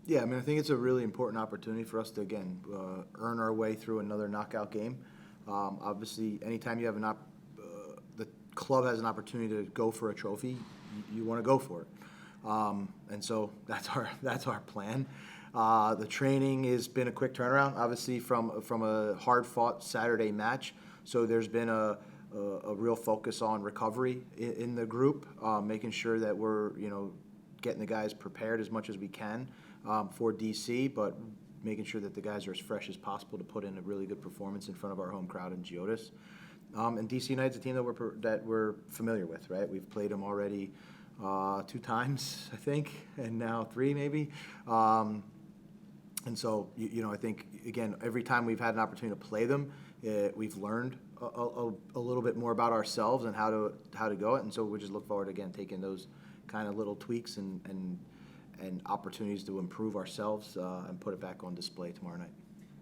Yeah, I mean, I think it's a really important opportunity for us to, again, earn our way through another knockout game. Obviously, anytime you have the club has an opportunity to go for a trophy, you want to go for it. And so that's our plan. The training has been a quick turnaround, obviously, from a hard-fought Saturday match. So there's been a real focus on recovery in the group, making sure that we're, getting the guys prepared as much as we can for DC, but making sure that the guys are as fresh as possible to put in a really good performance in front of our home crowd in Geodis. And DC United's a team that we're familiar with, right? We've played them already 2 times, I think, and now 3 maybe. And so, I think, again, every time we've had an opportunity to play them, we've learned a little bit more about ourselves and how to go it. And so we just look forward to, again, taking those kind of little tweaks and opportunities to improve ourselves and put it back on display tomorrow night.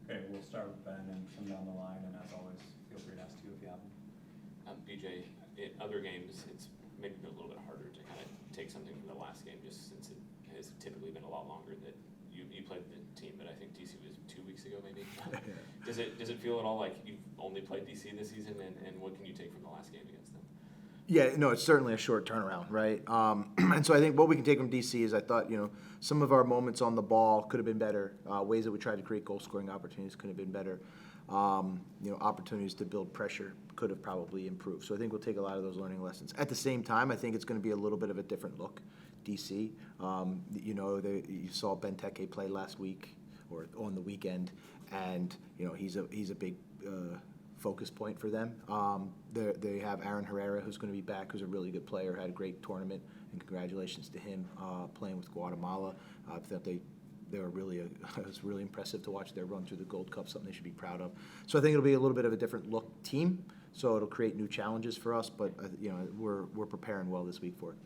Okay, we'll start with Ben and come down the line, and as always, feel free to ask too if you have them. BJ, in other games, it's maybe been a little bit harder to kind of take something from the last game, just since it has typically been a lot longer that you played the team, but I think DC was 2 weeks ago maybe. Does it feel at all like you've only played DC this season, and what can you take from the last game against them? Yeah, no, it's certainly a short turnaround, right? And so I think what we can take from DC is I thought, some of our moments on the ball could have been better. Ways that we tried to create goal-scoring opportunities could have been better. Opportunities to build pressure could have probably improved. So I think we'll take a lot of those learning lessons. At the same time, I think it's going to be a little bit of a different look, DC. You saw Benteke play last week or on the weekend, and, he's a big focus point for them. They have Aaron Herrera, who's going to be back, who's a really good player, had a great tournament, and congratulations to him playing with Guatemala. I thought they were really, it was really impressive to watch their run through the Gold Cup, something they should be proud of. So I think it'll be a little bit of a different look team, so it'll create new challenges for us, but we're preparing well this week for it.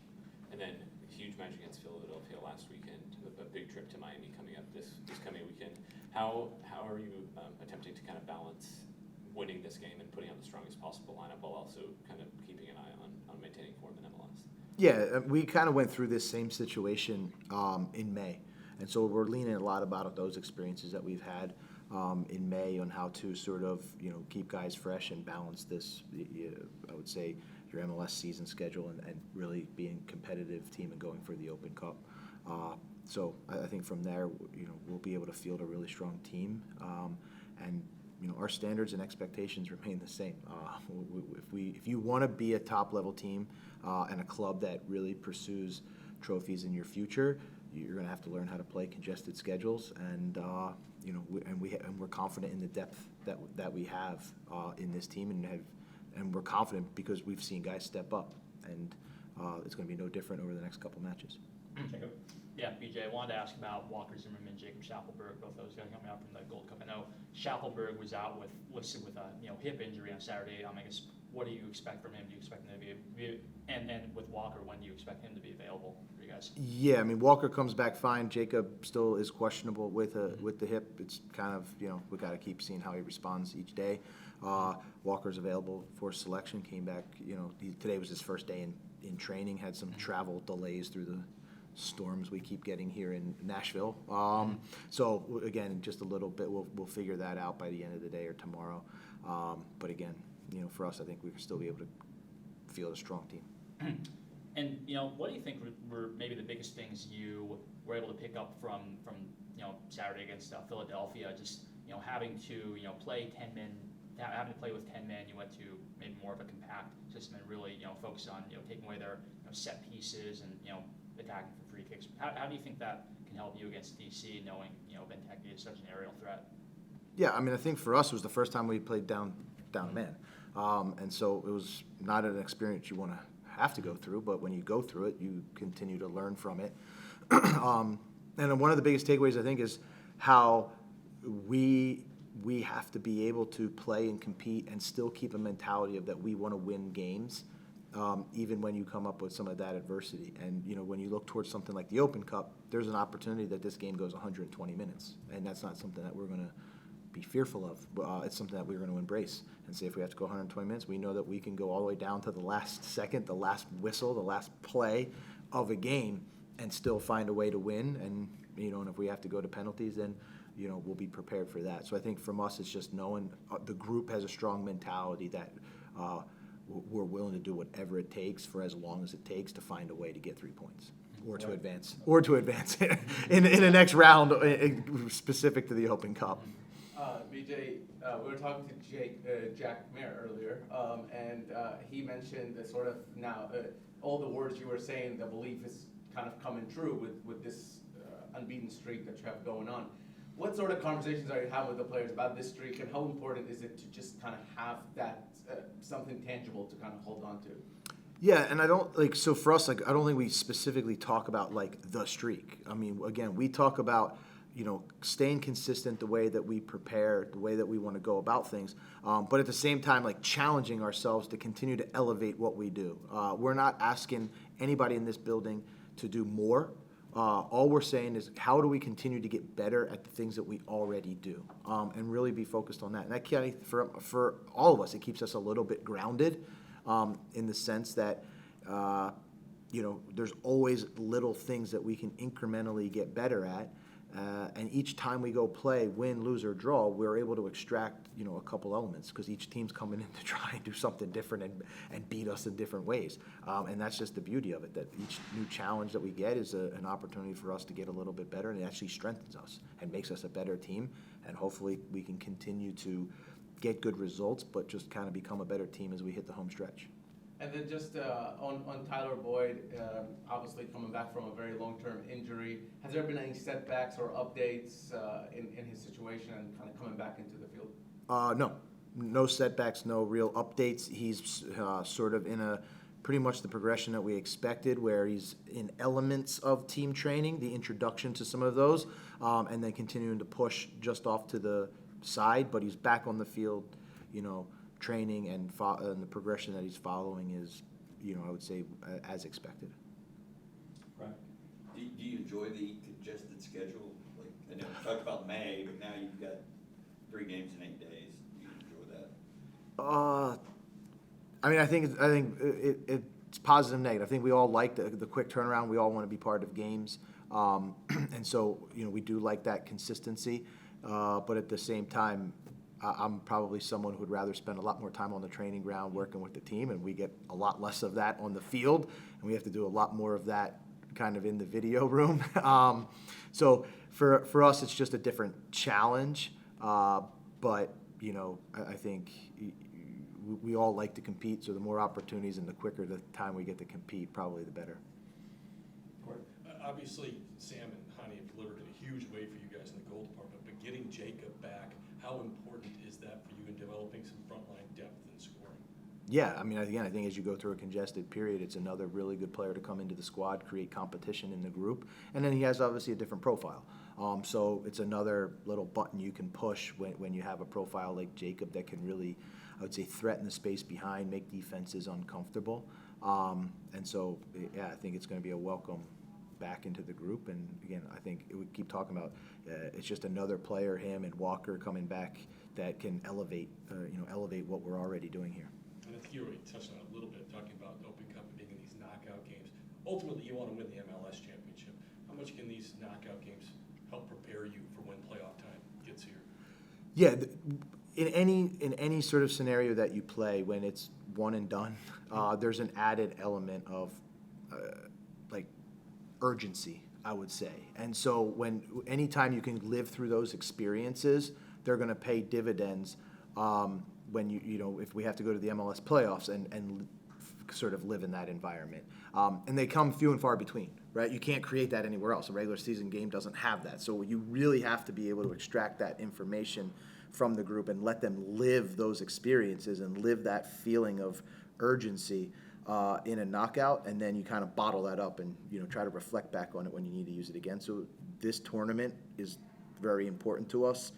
And then a huge match against Philadelphia last weekend, a big trip to Miami coming up this coming weekend. How are you attempting to kind of balance winning this game and putting out the strongest possible lineup while also kind of keeping an eye on maintaining form in MLS? Yeah, we kind of went through this same situation in May. And so we're leaning a lot about those experiences that we've had in May on how to sort of, keep guys fresh and balance this, I would say, your MLS season schedule and really being a competitive team and going for the Open Cup. So I think from there, we'll be able to field a really strong team. And our standards and expectations remain the same. If you want to be a top-level team and a club that really pursues trophies in your future, you're going to have to learn how to play congested schedules, and we're confident in the depth that we have in this team, and we're confident because we've seen guys step up, and it's going to be no different over the next couple matches. Jacob? Yeah, BJ, I wanted to ask about Walker Zimmerman, Jacob Schaffelberg, both those guys coming out from the Gold Cup. I know Schaffelberg was out listed with a hip injury on Saturday. I guess, what do you expect from him? Do you expect him to be and with Walker, when do you expect him to be available for you guys? Yeah, I mean, Walker comes back fine. Jacob still is questionable with the hip. It's kind of, we got to keep seeing how he responds each day. Walker's available for selection. Came back, today was his first day in training. Had some travel delays through the storms we keep getting here in Nashville. So again, just a little bit, we'll figure that out by the end of the day or tomorrow. But again, for us, I think we can still be able to field a strong team. And what do you think were maybe the biggest things you were able to pick up from Saturday against Philadelphia? Just having to play 10 men, having to play with 10 men. You went to maybe more of a compact system and really focus on taking away their set pieces and attacking for free kicks. How do you think that can help you against DC, knowing Benteke is such an aerial threat? Yeah, I mean, I think for us it was the first time we played down a man, and so it was not an experience you want to have to go through, but when you go through it, you continue to learn from it. And one of the biggest takeaways, I think, is how we have to be able to play and compete and still keep a mentality of that we want to win games, even when you come up with some of that adversity. And when you look towards something like the Open Cup, there's an opportunity that this game goes 120 minutes, and that's not something that we're going to be fearful of. It's something that we're going to embrace and say if we have to go 120 minutes, we know that we can go all the way down to the last second, the last whistle, the last play of a game, and still find a way to win and and if we have to go to penalties, then, we'll be prepared for that. So I think from us, it's just knowing the group has a strong mentality that we're willing to do whatever it takes for as long as it takes to find a way to get 3 points or to advance in the next round specific to the Open Cup. BJ, we were talking to Jack Mayer earlier, and he mentioned the sort of now all the words you were saying, the belief is kind of coming true with this unbeaten streak that you have going on. What sort of conversations are you having with the players about this streak, and how important is it to just kind of have that something tangible to kind of hold on to? Yeah, and I don't so for us, I don't think we specifically talk about the streak. I mean, again, we talk about staying consistent the way that we prepare, the way that we want to go about things, but at the same time, challenging ourselves to continue to elevate what we do. We're not asking anybody in this building to do more. All we're saying is, how do we continue to get better at the things that we already do, and really be focused on that. And that for all of us, it keeps us a little bit grounded, in the sense that there's always little things that we can incrementally get better at. And each time we go play, win, lose, or draw, we're able to extract, a couple elements, because each team's coming in to try and do something different and beat us in different ways. And that's just the beauty of it, that each new challenge that we get is an opportunity for us to get a little bit better, and it actually strengthens us and makes us a better team. And hopefully we can continue to get good results, but just kind of become a better team as we hit the home stretch. And then just on Tyler Boyd, obviously coming back from a very long-term injury, has there been any setbacks or updates in his situation and kind of coming back into the field? No setbacks, no real updates. He's sort of in pretty much the progression that we expected, where he's in elements of team training, the introduction to some of those, and then continuing to push just off to the side, but he's back on the field, training, and the progression that he's following is, I would say, as expected. Right. Do you enjoy the congested schedule? I know we talked about May, but now you've got 3 games in 8 days. Do you enjoy that? I mean, I think it's positive and negative. I think we all like the quick turnaround. We all want to be part of games, and so we do like that consistency. But at the same time, I'm probably someone who would rather spend a lot more time on the training ground working with the team, and we get a lot less of that on the field, and we have to do a lot more of that kind of in the video room. So for us, it's just a different challenge. But I think we all like to compete, so the more opportunities and the quicker the time we get to compete, probably the better. Obviously, Sam and Hani have delivered in a huge way for you guys in the goal department, but getting Jacob back, how important is that for you in developing some frontline depth and scoring? Yeah, I mean, again, I think as you go through a congested period, it's another really good player to come into the squad, create competition in the group, and then he has obviously a different profile. So it's another little button you can push when you have a profile like Jacob that can really, I would say, threaten the space behind, make defenses uncomfortable. And so, yeah, I think it's going to be a welcome back into the group. And again, I think we keep talking about it's just another player, him and Walker coming back, that can elevate what we're already doing here. And I think you already touched on it a little bit, talking about the Open Cup and being in these knockout games. Ultimately, you want to win the MLS championship. How much can these knockout games help prepare you for when playoff time gets here? Yeah, in any sort of scenario that you play, when it's one and done, there's an added element of urgency, I would say. And so anytime you can live through those experiences, they're going to pay dividends when if we have to go to the MLS playoffs and sort of live in that environment. And they come few and far between, right? You can't create that anywhere else. A regular season game doesn't have that. So you really have to be able to extract that information from the group and let them live those experiences and live that feeling of urgency in a knockout, and then you kind of bottle that up and try to reflect back on it when you need to use it again. So this tournament is very important to us.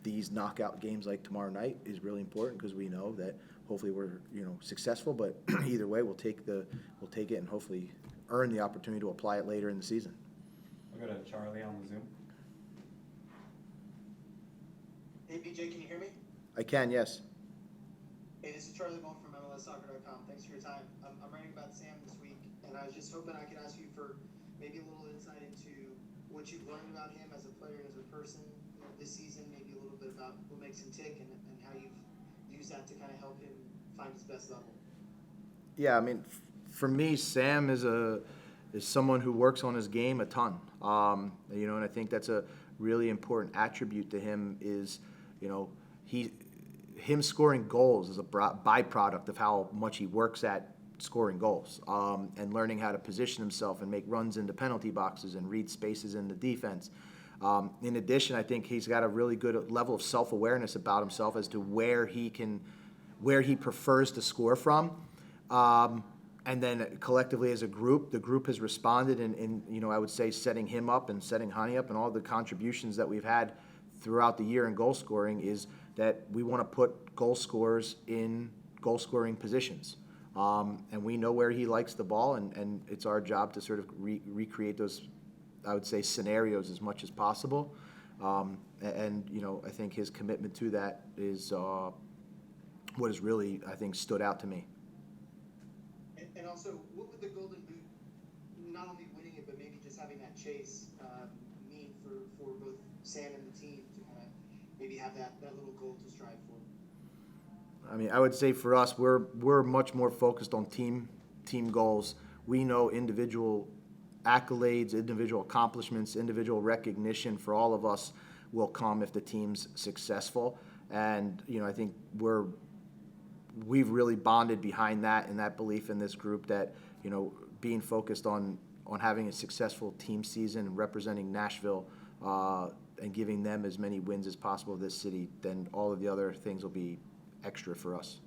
These knockout games like tomorrow night is really important because we know that hopefully we're successful, but either way we'll take it and hopefully earn the opportunity to apply it later in the season. We'll go to Charlie on the Zoom. Hey BJ, can you hear me? I can, yes. Hey, this is Charlie Bone from MLSsoccer.com. Thanks for your time. I'm writing about Sam this week, and I was just hoping I could ask you for maybe a little insight into what you've learned about him as a player and as a person, you know, this season, maybe a little bit about what makes him tick and how you've used that to kind of help him find his best level. Yeah, I mean, for me, Sam is someone who works on his game a ton. You know, and I think that's a really important attribute to him is, you know, him scoring goals is a byproduct of how much he works at scoring goals, and learning how to position himself and make runs into penalty boxes and read spaces in the defense. In addition, I think he's got a really good level of self-awareness about himself as to where he prefers to score from. And then collectively as a group, the group has responded in, you know, I would say setting him up and setting Hani up, and all the contributions that we've had throughout the year in goal scoring is that we want to put goal scorers in goal scoring positions. And we know where he likes the ball, and it's our job to sort of recreate those, I would say, scenarios as much as possible. And, you know, I think his commitment to that is what has really, I think, stood out to me. And also, what would the Golden Boot, not only winning it, but maybe just having that chase, mean for both Sam and the team to kind of maybe have that little goal to strive for? I mean, I would say for us, we're much more focused on team goals. We know individual accolades, individual accomplishments, individual recognition for all of us will come if the team's successful. And, you know, I think we've really bonded behind that and that belief in this group that, you know, being focused on having a successful team season and representing Nashville and giving them as many wins as possible this city, then all of the other things will be extra for us.